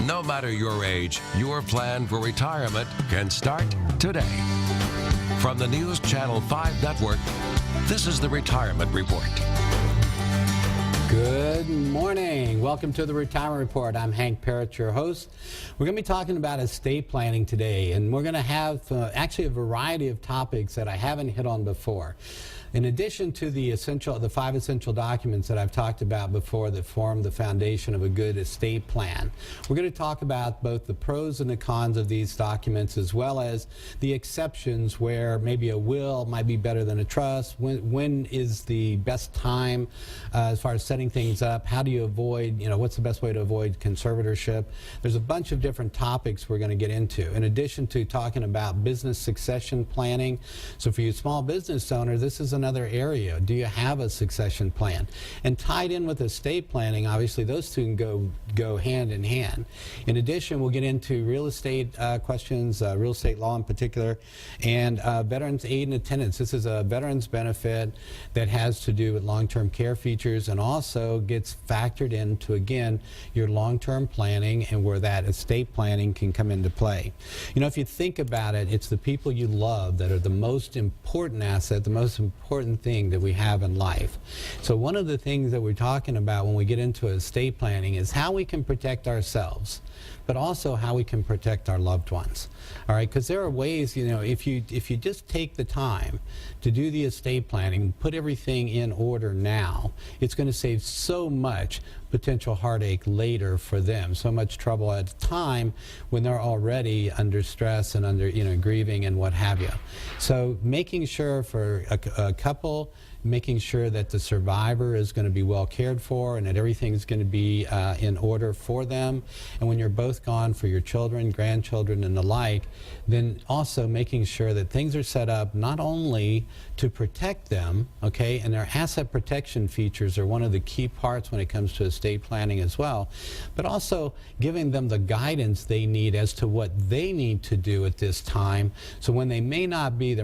No matter your age, your plan for retirement can start today. From the News Channel 5 Network, this is the Retirement Report. Good morning. Welcome to the Retirement Report. I'm Hank Parrott, your host. We're going to be talking about estate planning today, and we're going to have actually a variety of topics that I haven't hit on before. In addition to the 5 essential documents that I've talked about before that form the foundation of a good estate plan, we're going to talk about both the pros and the cons of these documents, as well as the exceptions where maybe a will might be better than a trust. When is the best time as far as setting things up? How do you avoid, what's the best way to avoid conservatorship? There's a bunch of different topics we're going to get into, in addition to talking about business succession planning. So for you small business owners, this is another area. Do you have a succession plan? And tied in with estate planning, obviously those two can go hand in hand. In addition, we'll get into real estate questions, real estate law in particular, and veterans aid and attendance. This is a veterans benefit that has to do with long-term care features and also gets factored into, again, your long-term planning and where that estate planning can come into play. If you think about it, it's the people you love that are the most important asset, the most important thing that we have in life. So one of the things that we're talking about when we get into estate planning is how we can protect ourselves, but also how we can protect our loved ones. All right, because there are ways, if you just take the time to do the estate planning, put everything in order now, it's going to save so much potential heartache later for them, so much trouble at a time when they're already under stress and under, grieving and what have you. So making sure for a couple, making sure that the survivor is going to be well cared for and that everything's going to be in order for them. And when you're both gone, for your children, grandchildren, and the like, then also making sure that things are set up not only to protect them, okay, and their asset protection features are one of the key parts when it comes to estate planning as well, but also giving them the guidance they need as to what they need to do at this time. So when they may not be, their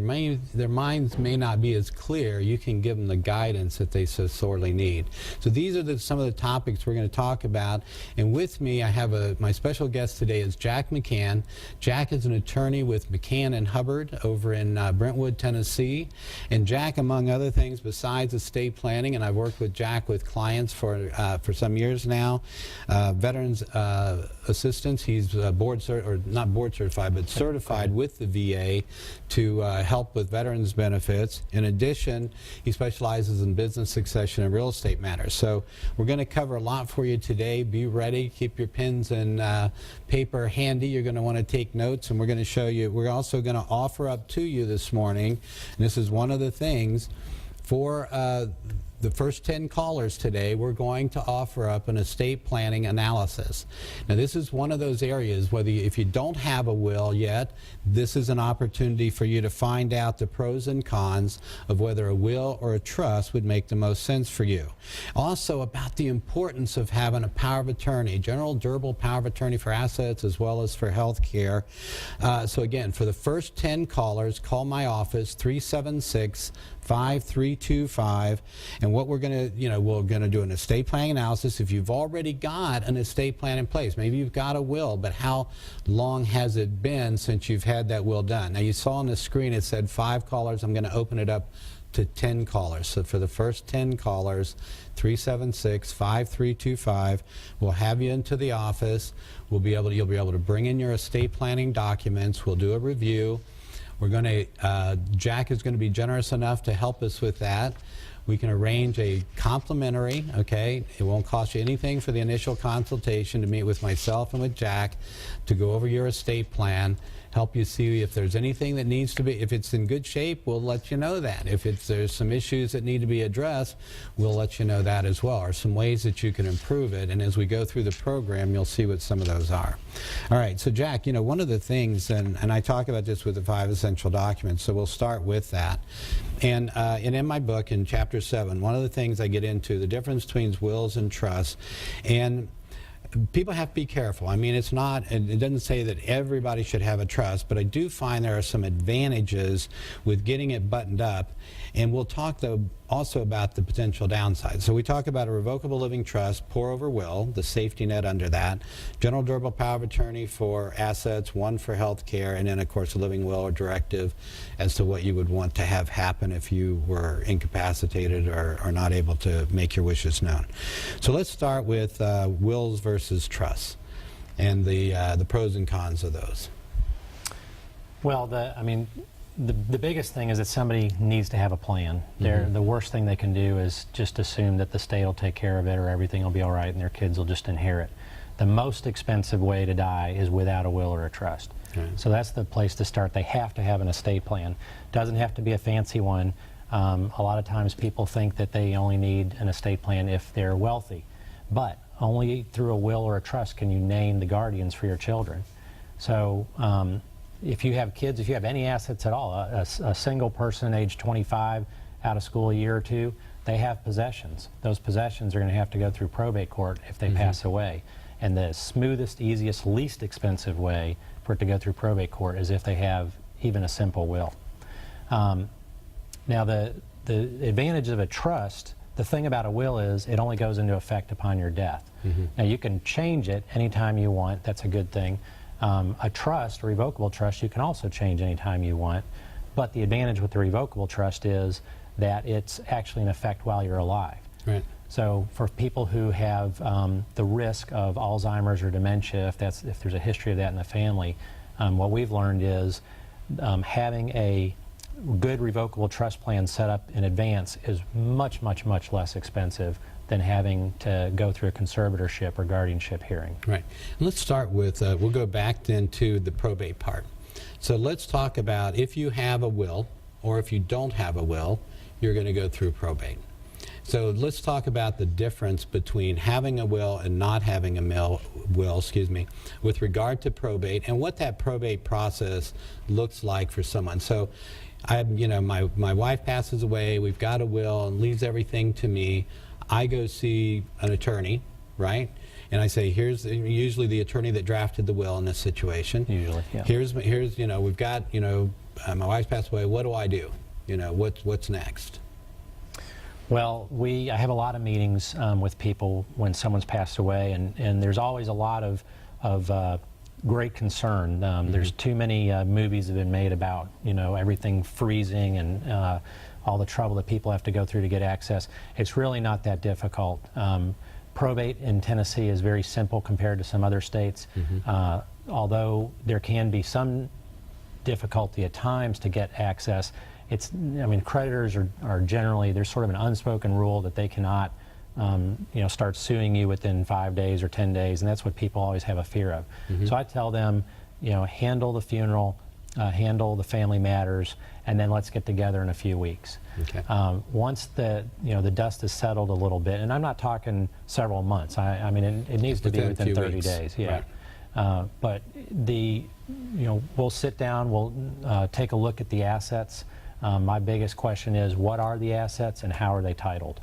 minds may not be as clear, you can give them the guidance that they so sorely need. So these are some of the topics we're going to talk about. And with me, I have my special guest today is Jack McCann. Jack is an attorney with McCann and Hubbard over in Brentwood, Tennessee. And Jack, among other things, besides estate planning, and I've worked with Jack with clients for some years now, veterans assistance. He's not board certified, but certified with the VA to help with veterans benefits. In addition, he specializes in business succession and real estate matters. So we're going to cover a lot for you today. Be ready. Keep your pens and paper handy. You're going to want to take notes, and we're going to show you. We're also going to offer up to you this morning, and this is one of the things for the first 10 callers today, we're going to offer up an estate planning analysis. Now this is one of those areas, if you don't have a will yet, this is an opportunity for you to find out the pros and cons of whether a will or a trust would make the most sense for you. Also about the importance of having a power of attorney, general durable power of attorney for assets as well as for health care. So again, for the first 10 callers, call my office, 376-5325, and what we're going to do an estate planning analysis. If you've already got an estate plan in place, maybe you've got a will, but how long has it been since you've had that will done? Now you saw on the screen it said 5 callers. I'm going to open it up to 10 callers. So for the first 10 callers, 376-5325, we'll have you into the office. You'll be able to bring in your estate planning documents. We'll do a review. Jack is going to be generous enough to help us with that. We can arrange a complimentary, okay? It won't cost you anything for the initial consultation to meet with myself and with Jack to go over your estate plan, help you see if there's anything that needs to be, if it's in good shape, we'll let you know that. If there's some issues that need to be addressed, we'll let you know that as well, or some ways that you can improve it. And as we go through the program, you'll see what some of those are. All right, so Jack, one of the things, and I talk about this with the 5 essential documents, so we'll start with that. And in my book, in Chapter 7, one of the things I get into, the difference between wills and trusts, and people have to be careful. I mean, it doesn't say that everybody should have a trust, but I do find there are some advantages with getting it buttoned up. And we'll talk, though, also about the potential downside. So we talk about a revocable living trust, pour over will, the safety net under that, general durable power of attorney for assets, one for health care, and then of course a living will or directive as to what you would want to have happen if you were incapacitated or not able to make your wishes known. So let's start with wills versus trusts and the pros and cons of those. Well, the biggest thing is that somebody needs to have a plan. The worst thing they can do is just assume that the state will take care of it or everything will be all right and their kids will just inherit. The most expensive way to die is without a will or a trust. Right. So that's the place to start. They have to have an estate plan. Doesn't have to be a fancy one. A lot of times people think that they only need an estate plan if they're wealthy. But only through a will or a trust can you name the guardians for your children. So if you have kids, if you have any assets at all, a single person age 25 out of school a year or two, they have possessions. Those possessions are going to have to go through probate court if they pass away. And the smoothest, easiest, least expensive way for it to go through probate court is if they have even a simple will. Now the advantage of a trust, the thing about a will is it only goes into effect upon your death. Now you can change it anytime you want, that's a good thing. A trust, a revocable trust, you can also change anytime you want, but the advantage with the revocable trust is that it's actually in effect while you're alive. Right. So for people who have the risk of Alzheimer's or dementia, if there's a history of that in the family, what we've learned is having a good revocable trust plan set up in advance is much, much, much less expensive than having to go through a conservatorship or guardianship hearing. Right. Let's start with, we'll go back then to the probate part. So let's talk about if you have a will or if you don't have a will, you're going to go through probate. So let's talk about the difference between having a will and not having a will, with regard to probate and what that probate process looks like for someone. So my wife passes away, we've got a will and leaves everything to me. I go see an attorney, right? And I say, here's usually the attorney that drafted the will in this situation. Usually, yeah. Here's we've got, my wife's passed away. What do I do? What's next? Well, I have a lot of meetings with people when someone's passed away, and there's always a lot of great concern. There's too many movies have been made about everything freezing and all the trouble that people have to go through to get access. It's really not that difficult. Probate in Tennessee is very simple compared to some other states, although there can be some difficulty at times to get access. Creditors are generally, there's sort of an unspoken rule that they cannot start suing you within 5 days or 10 days, and that's what people always have a fear of. So I tell them, handle the funeral, handle the family matters, and then let's get together in a few weeks. Okay. Once the dust has settled a little bit, and I'm not talking several months. It needs to be within 30 days. Yeah. Right. But we'll sit down. We'll take a look at the assets. My biggest question is, what are the assets and how are they titled?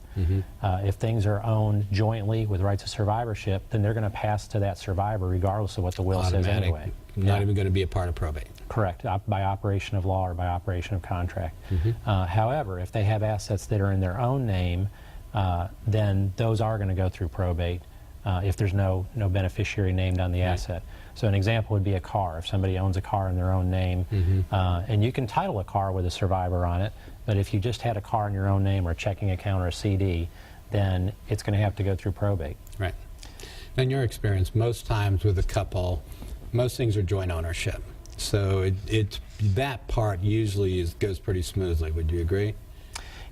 If things are owned jointly with rights of survivorship, then they're going to pass to that survivor regardless of what the will says anyway. Not even going to be a part of probate. Correct, by operation of law or by operation of contract. However, if they have assets that are in their own name, then those are going to go through probate if there's no beneficiary named on the asset. So an example would be a car. If somebody owns a car in their own name, and you can title a car with a survivor on it, but if you just had a car in your own name or a checking account or a CD, then it's going to have to go through probate. Right. In your experience, most times with a couple, most things are joint ownership. So that part usually goes pretty smoothly. Would you agree?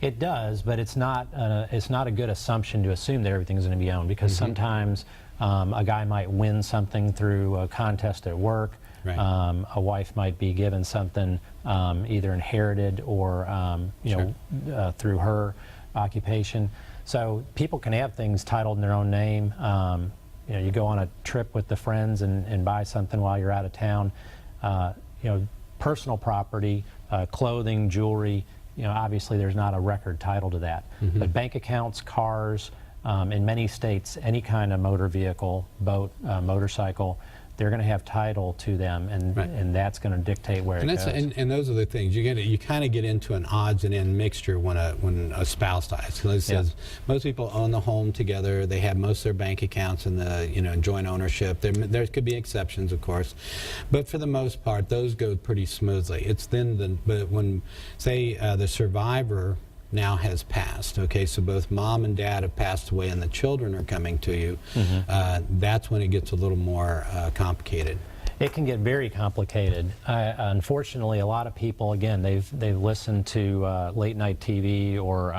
It does, but it's not a good assumption to assume that everything's going to be owned, because sometimes a guy might win something through a contest at work. Right. A wife might be given something either inherited or through her occupation. So people can have things titled in their own name. You go on a trip with the friends and buy something while you're out of town. Personal property, clothing, jewelry. Obviously there's not a record title to that. But bank accounts, cars, in many states, any kind of motor vehicle, boat, motorcycle, they're going to have title to them, and Right. and that's going to dictate where it goes. And those are the things you kind of get into an odds and end mixture when a spouse dies. So it says most people own the home together. They have most of their bank accounts in the joint ownership. There could be exceptions, of course, but for the most part, those go pretty smoothly. It's then but when say the survivor now has passed, okay, so both mom and dad have passed away and the children are coming to you, that's when it gets a little more complicated. It can get very complicated. Unfortunately, a lot of people, again, they've listened to late night TV or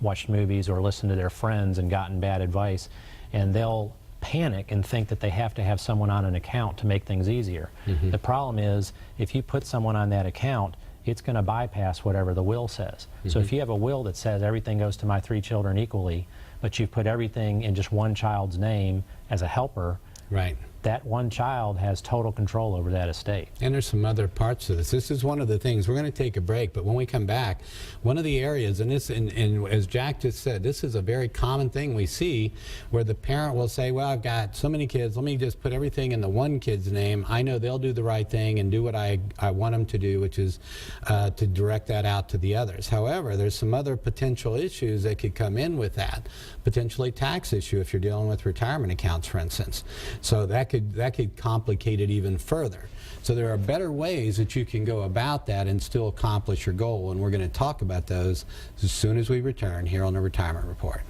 watched movies or listened to their friends and gotten bad advice, and they'll panic and think that they have to have someone on an account to make things easier. The problem is, if you put someone on that account, it's going to bypass whatever the will says. So if you have a will that says everything goes to my 3 children equally, but you put everything in just one child's name as a helper, right, that one child has total control over that estate. And there's some other parts to this. This is one of the things. We're going to take a break, but when we come back, one of the areas, and as Jack just said, this is a very common thing we see where the parent will say, well, I've got so many kids, let me just put everything in the one kid's name. I know they'll do the right thing and do what I want them to do, which is to direct that out to the others. However, there's some other potential issues that could come in with that. Potentially tax issue if you're dealing with retirement accounts, for instance. So that could complicate it even further. So there are better ways that you can go about that and still accomplish your goal, and we're going to talk about those as soon as we return here on the Retirement Report.